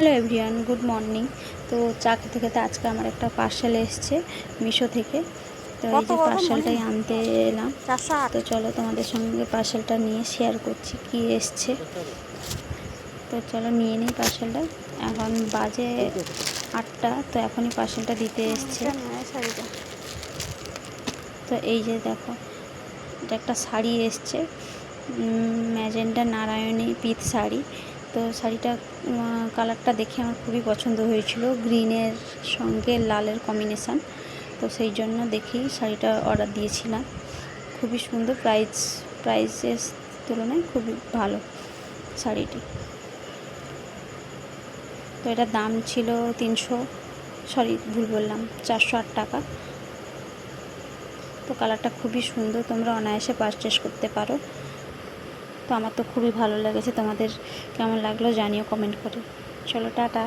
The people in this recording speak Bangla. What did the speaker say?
Hello everyone, good morning. তো চা খেতে খেতে আজকে আমার একটা পার্সেল এসছে মিশো থেকে। তো এই যে পার্সেলটাই আনতে এলাম। তো চলো তোমাদের সঙ্গে পার্সেলটা নিয়ে শেয়ার করছি কি এসছে। তো চলো নিয়ে নিই পার্সেলটা। এখন বাজে 8টা, তো এখনই পার্সেলটা দিতে এসছে। তো এই যে দেখো, এটা একটা শাড়ি এসছে, ম্যাজেন্টা নারায়ণী পিত শাড়ি। তো শাড়িটা কালারটা দেখে আমার খুবই পছন্দ হয়েছিল, গ্রিনের সঙ্গে লালের কম্বিনেশান। তো সেই জন্য দেখেই শাড়িটা অর্ডার দিয়েছিলাম। খুবই সুন্দর, প্রাইসের তুলনায় খুবই ভালো শাড়িটি। তো এটার দাম ছিল 408 টাকা। তো কালারটা খুবই সুন্দর, তোমরা অনায়াসে পারচেস করতে পারো। তো আমার তো খুবই ভালো লেগেছে, তোমাদের কেমন লাগলো জানিও কমেন্ট করে। চলো টাটা।